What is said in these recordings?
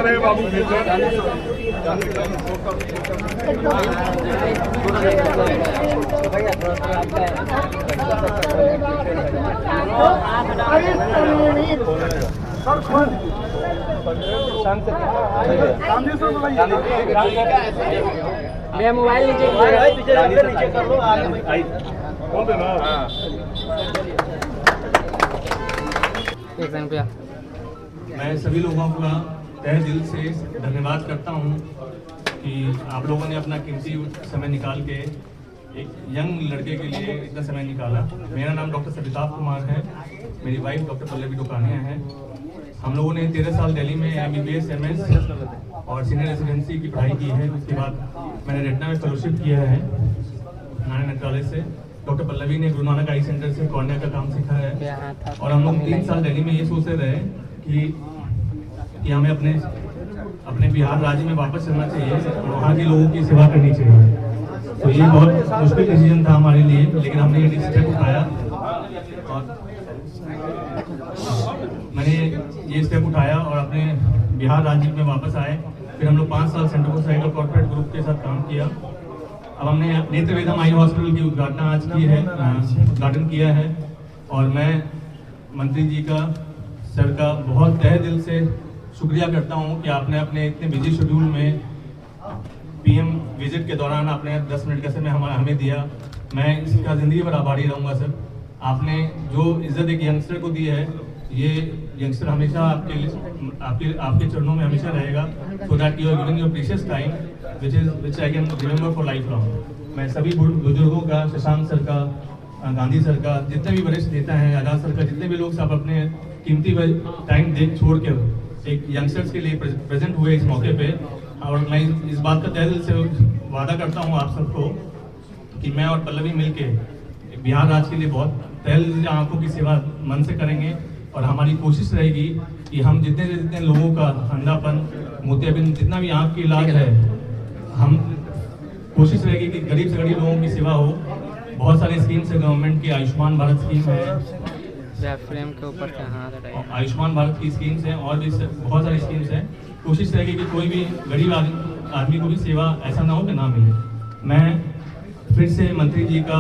मैं मोबाइल नीचे कर लो मैं सभी लोगों का तहे दिल से धन्यवाद करता हूं कि आप लोगों ने अपना कीमती समय निकाल के एक यंग लड़के के लिए इतना समय निकाला। मेरा नाम डॉक्टर सविताभ कुमार है, मेरी वाइफ डॉक्टर पल्लवी डोकानिया है। हम लोगों ने 13 साल दिल्ली में MBBS MS और सीनियर रेसिडेंसी की पढ़ाई की है। उसके बाद मैंने रेटिना में फेलोशिप किया है नारायण नेत्रालय से। डॉक्टर पल्लवी ने गुरु नानक आई सेंटर से कॉर्निया का काम सीखा है। और हम लोग 3 साल दिल्ली में ये सोचते रहे कि हमें अपने बिहार राज्य में वापस चलना चाहिए और वहाँ के लोगों की सेवा करनी चाहिए। तो ये बहुत मुश्किल डिसीजन था हमारे लिए, लेकिन हमने ये स्टेप उठाया और मैंने ये स्टेप उठाया और अपने बिहार राज्य में वापस आए। फिर हम लोग 5 साल सेंटर सोसाइटी और कॉर्पोरेट ग्रुप के साथ काम किया। अब हमने नेत्रवेदम आई हॉस्पिटल की उद्घाटन किया है और मैं मंत्री जी का सर का बहुत तहे दिल से शुक्रिया करता हूं कि आपने अपने इतने बिजी शेड्यूल में PM विजिट के दौरान आपने 10 मिनट का समय हमें दिया। मैं इसका ज़िंदगी भर आभारी रहूँगा सर। आपने जो इज्जत एक यंगस्टर को दी है, ये यंगस्टर हमेशा आपके चरणों में हमेशा रहेगा। So that you are giving your precious time which I can remember for life long. मैं सभी बुजुर्गों का, शशांक सर का, गांधी सर का, जितने भी वरिष्ठ नेता हैं, आजाद सर का, जितने भी लोग सब अपने कीमती टाइम छोड़ कर एक यंगस्टर्स के लिए प्रेजेंट हुए इस मौके पे। और मैं इस बात का तहे दिल से वादा करता हूँ आप सबको कि मैं और पल्लवी मिलके बिहार राज्य के लिए बहुत तहे दिल से आंखों की सेवा मन से करेंगे। और हमारी कोशिश रहेगी कि हम जितने लोगों का अंधापन, मोतियाबिंद, जितना भी आंख की इलाज है, हम कोशिश रहेगी कि गरीब से गरीब लोगों की सेवा हो। बहुत सारी स्कीम्स है गवर्नमेंट की, आयुष्मान भारत स्कीम है, फ्रेम के ऊपर से हाथ आयुष्मान भारत की स्कीम्स हैं और भी बहुत सारी स्कीम्स हैं। कोशिश रहेगी कि कोई भी गरीब आदमी को भी सेवा ऐसा ना हो कि ना मिले। मैं फिर से मंत्री जी का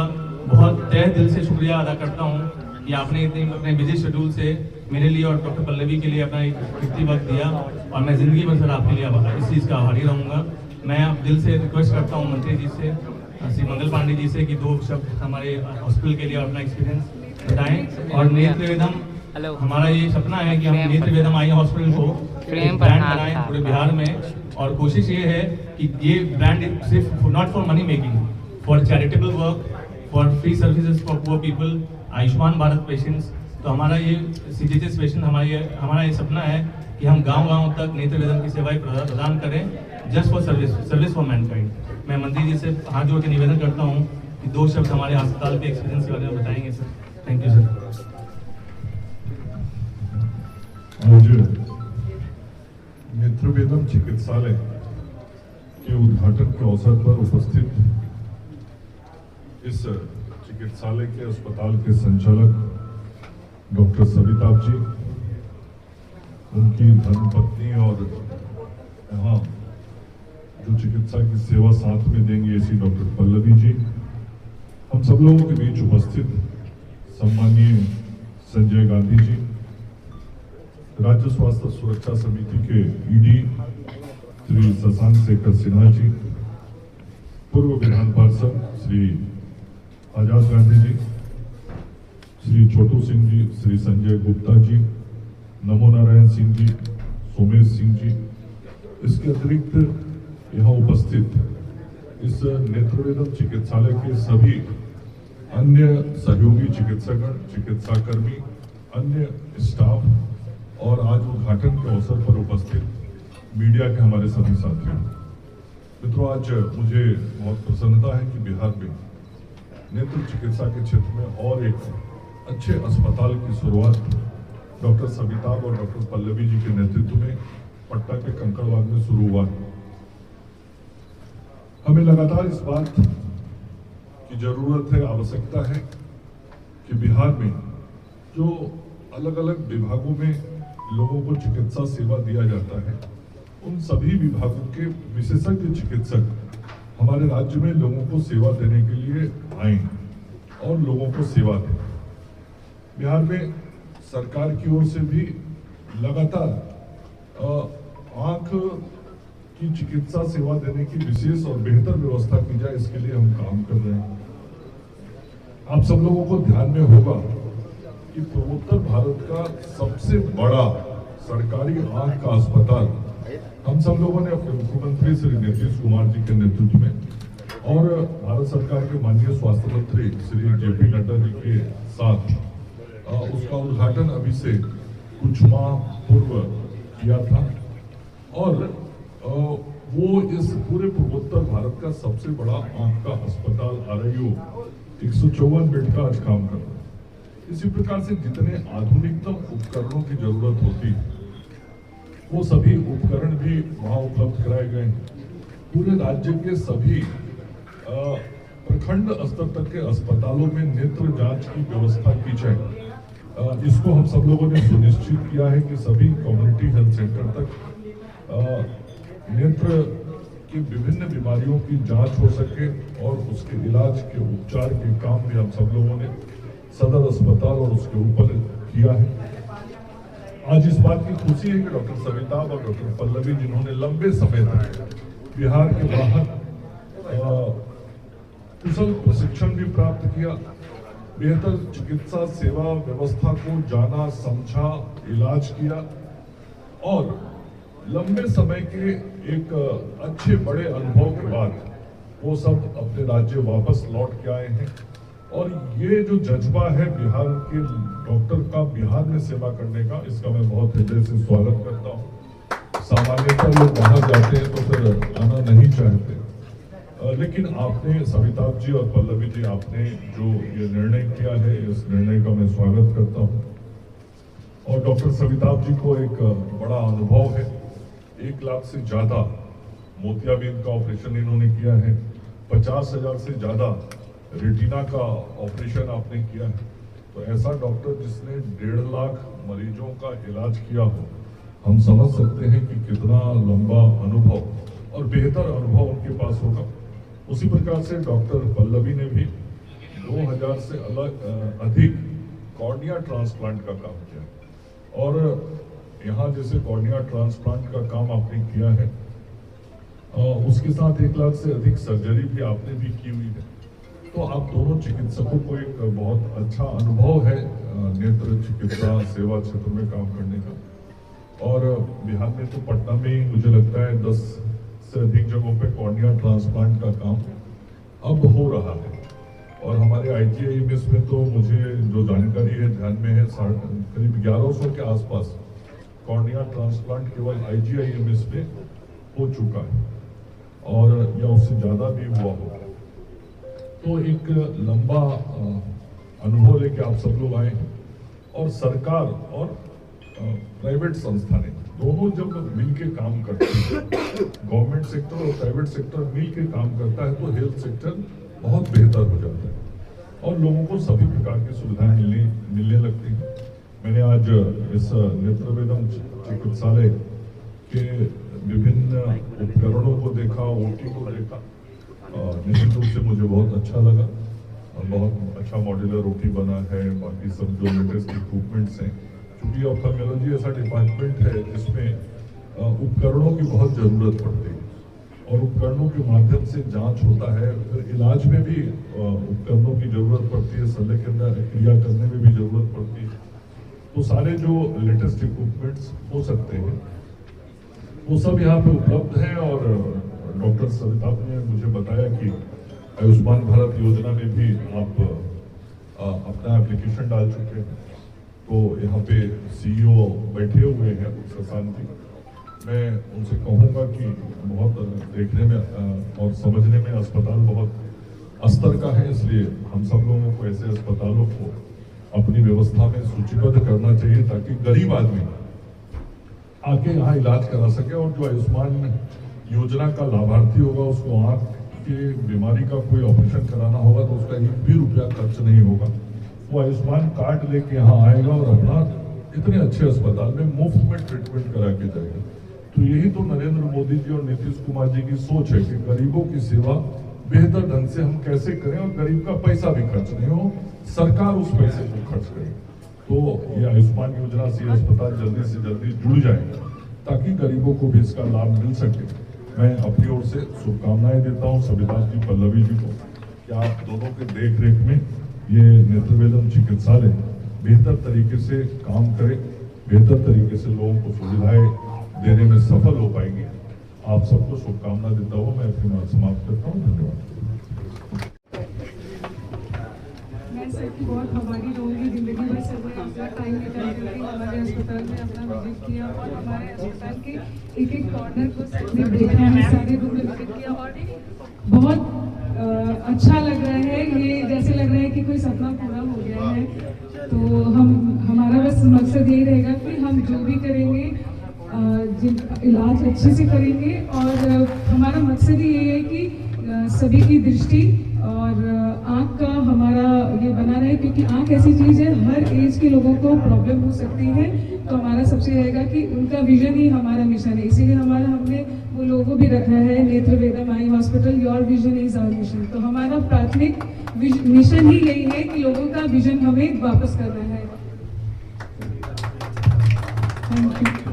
बहुत तहे दिल से शुक्रिया अदा करता हूं कि आपने इतने अपने बिजी शेड्यूल से मेरे लिए और डॉक्टर पल्लवी के लिए अपना एक कीमती वक्त दिया और मैं ज़िंदगी भर सर आपके लिए इस चीज़ का आभारी रहूँगा। मैं अब दिल से रिक्वेस्ट करता हूँ मंत्री जी से, श्री मंगल पांडे जी से कि 2 शब्द हमारे हॉस्पिटल के लिए अपना एक्सपीरियंस बताएं। और नेत्रवेदम, हमारा ये सपना है कि हम नेत्रवेदम आई हॉस्पिटल को ब्रांड बनाएं पूरे बिहार में। और कोशिश ये है कि ये ब्रांड सिर्फ not for money making, for charitable work, for free services for poor people, Ayushman Bharat patients. तो हमारा ये CGHS पेशेंट हमारा ये सपना है कि हम गांव-गांव तक नेत्रवेदम की सेवाएं प्रदान करें, just for service for Mankind. मैं मंत्री जी से हाथ जोड़ के निवेदन करता हूँ कि 2 शब्द हमारे अस्पताल के एक्सपीरियंस के बारे में बताएंगे सर। Thank you sir. आज नेत्रवेदम चिकित्सालय के उद्घाटन के अवसर पर उपस्थित इस चिकित्सालय के अस्पताल के संचालक डॉक्टर सविताभ जी, उनकी धर्मपत्नी और यहाँ जो चिकित्सा की सेवा साथ में देंगे ऐसी डॉक्टर पल्लवी जी, हम सब लोगों के बीच उपस्थित सम्माननीय संजय गांधी जी, राज्य स्वास्थ्य सुरक्षा समिति के ED श्री शशांक शेखर सिन्हा जी, पूर्व विधान पार्षद श्री आजाद गांधी जी, श्री छोटू सिंह जी, श्री संजय गुप्ता जी, नमो नारायण सिंह जी, सोमेश सिंह जी, इसके अतिरिक्त यहाँ उपस्थित इस नेत्रवेदम चिकित्सालय के सभी अन्य सहयोगी चिकित्सकगण, चिकित्साकर्मी, अन्य स्टाफ और आज उद्घाटन के अवसर पर उपस्थित मीडिया के हमारे सभी साथियों। मित्रों, आज मुझे बहुत प्रसन्नता है कि बिहार में नेत्र चिकित्सा के क्षेत्र में और एक अच्छे अस्पताल की शुरुआत डॉक्टर सविताभ और डॉक्टर पल्लवी जी के नेतृत्व में पटना के कंकड़बाग में शुरू हुआ। हमें लगातार इस बात की जरूरत है, आवश्यकता है कि बिहार में जो अलग अलग विभागों में लोगों को चिकित्सा सेवा दिया जाता है, उन सभी विभागों के विशेषज्ञ चिकित्सक हमारे राज्य में लोगों को सेवा देने के लिए आए और लोगों को सेवा दें। बिहार में सरकार की ओर से भी लगातार आंख की चिकित्सा सेवा देने की विशेष और बेहतर व्यवस्था की जाए, इसके लिए हम काम कर रहे हैं। आप सब लोगों को ध्यान में होगा कि पूर्वोत्तर भारत का सबसे बड़ा सरकारी आंख का अस्पताल हम सब लोगों ने अपने मुख्यमंत्री श्री नीतीश कुमार जी के नेतृत्व में और भारत सरकार के माननीय स्वास्थ्य मंत्री श्री जेपी नड्डा जी के साथ उसका उद्घाटन अभी से कुछ माह पूर्व किया था और वो इस पूरे पूर्वोत्तर भारत का सबसे बड़ा आंख का अस्पताल RIO 154 बेड का आज काम कर रहा है। इसी प्रकार से जितने आधुनिकतम उपकरणों की जरूरत होती वो सभी उपकरण भी वहां उपलब्ध कराए गए हैं। पूरे राज्य के सभी प्रखंड स्तर तक के अस्पतालों में नेत्र जांच की व्यवस्था की जाए। इसको हम सब लोगों ने सुनिश्चित किया है कि सभी कम्युनिटी हेल्थ सेंटर तक नेत्र की विभिन्न बीमारियों की जांच हो सके और उसके इलाज के उपचार के काम भी हम सब लोगों ने सदर अस्पताल और उसके ऊपर किया है। आज इस बात की खुशी है कि डॉक्टर सविताभ और डॉक्टर पल्लवी जिन्होंने लंबे समय तक बिहार के बाहर कुशल प्रशिक्षण भी प्राप्त किया, बेहतर चिकित्सा सेवा व्यवस्था को जाना, समझा, इलाज किया और लंबे समय के एक अच्छे बड़े अनुभव के बाद वो सब अपने राज्य वापस लौट के आए हैं। और ये जो जज्बा है बिहार के डॉक्टर का बिहार में सेवा करने का, इसका मैं बहुत हृदय से स्वागत करता हूँ। सामान्यतः लोग बाहर जाते हैं तो फिर आना नहीं चाहते, लेकिन आपने सविताभ जी और पल्लवी जी आपने जो ये निर्णय किया है, इस निर्णय का मैं स्वागत करता हूँ। और डॉक्टर सविताभ जी को एक बड़ा अनुभव है। 1 लाख से ज्यादा मोतियाबिंद का ऑपरेशन इन्होंने किया है, 50,000 से ज्यादा रेटिना का ऑपरेशन आपने किया है। तो ऐसा डॉक्टर जिसने 1.5 लाख मरीजों का इलाज किया हो, हम समझ सकते हैं कि कितना लंबा अनुभव और बेहतर अनुभव उनके पास होगा। उसी प्रकार से डॉक्टर पल्लवी ने भी 2000 से अधिक कॉर्निया ट्रांसप्लांट का काम किया और यहाँ जैसे कॉर्निया ट्रांसप्लांट का काम आपने किया है, उसके साथ 1 लाख से अधिक सर्जरी भी आपने भी की हुई है। तो आप दोनों चिकित्सकों को एक बहुत अच्छा अनुभव है नेत्र चिकित्सा सेवा क्षेत्र में काम करने का। और बिहार में तो पटना में मुझे लगता है 10 से अधिक जगहों पे कॉर्निया ट्रांसप्लांट का काम अब हो रहा है। और हमारे IGIMS में तो मुझे जो जानकारी है ध्यान में है, करीब 1100 के आसपास कॉर्निया ट्रांसप्लांट केवल IGIMS में हो चुका है और या उससे ज्यादा भी हुआ होगा। तो एक लंबा अनुभव लेके आप सब लोग आए हैं और सरकार और प्राइवेट संस्थाएं दोनों जब मिलके काम करते हैं, गवर्नमेंट सेक्टर और प्राइवेट सेक्टर मिलके काम करता है तो हेल्थ सेक्टर बहुत बेहतर हो जाता है और लोगों को सभी प्रकार की सुविधाएं मिलने लगती हैं। मैंने आज इस नेत्रवेदम चिकित्सालय के विभिन्न उपकरणों को देखा, OT को देखा, निश्चित रूप से मुझे बहुत अच्छा लगा और बहुत अच्छा मॉड्यूलर OT बना है। बाकी सब जो लेटेस्ट इक्विपमेंट्स हैं, क्योंकि ऑप्थेल्मोलॉजी ऐसा डिपार्टमेंट है जिसमें उपकरणों की बहुत जरूरत पड़ती है और उपकरणों के माध्यम से जांच होता है, फिर इलाज में भी उपकरणों की जरूरत पड़ती है, शल्य के अंदर क्रिया करने में भी जरूरत पड़ती है। तो सारे जो लेटेस्ट इक्विपमेंट्स हो सकते हैं वो सब यहाँ पे उपलब्ध हैं। और डॉक्टर सविताभ ने मुझे बताया कि आयुष्मान भारत योजना में भी आप अपना एप्लीकेशन डाल चुके हैं। तो यहाँ पे CEO बैठे हुए हैं शशांक जी, मैं उनसे कहूँगा कि बहुत देखने में और समझने में अस्पताल बहुत स्तर का है, इसलिए हम सब लोगों को ऐसे अस्पतालों को अपनी व्यवस्था में सूचीबद्ध करना चाहिए ताकि गरीब आदमी आके यहाँ इलाज करा सके। और जो आयुष्मान योजना का लाभार्थी होगा उसको आंख के बीमारी का कोई ऑपरेशन कराना होगा तो उसका 1 भी रुपया खर्च नहीं होगा। वो आयुष्मान कार्ड लेके यहाँ आएगा और अपना इतने अच्छे अस्पताल में मुफ्त में ट्रीटमेंट करा के जाएगा। तो तो यही तो नरेंद्र मोदी जी और नीतीश कुमार जी की सोच है कि गरीबों की सेवा बेहतर ढंग से हम कैसे करें और गरीब का पैसा भी खर्च नहीं हो, सरकार उस पैसे को खर्च करे। तो ये आयुष्मान योजना से अस्पताल जल्दी से जल्दी जुड़ जाए ताकि गरीबों को भी इसका लाभ मिल सके। मैं अपनी ओर से शुभकामनाएं देता हूं सविता जी, पल्लवी जी को कि आप दोनों के देख रेख में ये नेत्रवेदम चिकित्सालय बेहतर तरीके से काम करे, बेहतर तरीके से लोगों को सुविधाएं देने में सफल हो पाएंगे। आप सबको शुभकामना देता हुआ मैं अपनी बात समाप्त करता हूँ। धन्यवाद। मैं सबकी बहुत आभारी रहूँगी। जिंदगी भर सबने अपना टाइम निकाल करके हमारे अस्पताल में अपना विजिट किया और हमारे अस्पताल के एक एक कॉर्नर को सबने देखा है, सारे रूम में विजिट किया और बहुत अच्छा लग रहा है। ये जैसे लग रहा है कि कोई सपना पूरा हो गया है। तो हमारा बस मकसद यही रहेगा कि हम जो भी करेंगे इलाज अच्छे से करेंगे और हमारा मकसद ही ये है कि सभी की दृष्टि और आँख का हमारा ये बना रहे, क्योंकि आँख ऐसी चीज़ है हर एज के लोगों को प्रॉब्लम हो सकती है। तो हमारा सबसे रहेगा कि उनका विजन ही हमारा मिशन है, इसीलिए हमने वो लोगो भी रखा है Netravedam eye hospital, your vision is our mission. तो हमारा प्राथमिक मिशन ही यही है कि लोगों का विजन हमें वापस करना है। Thank you.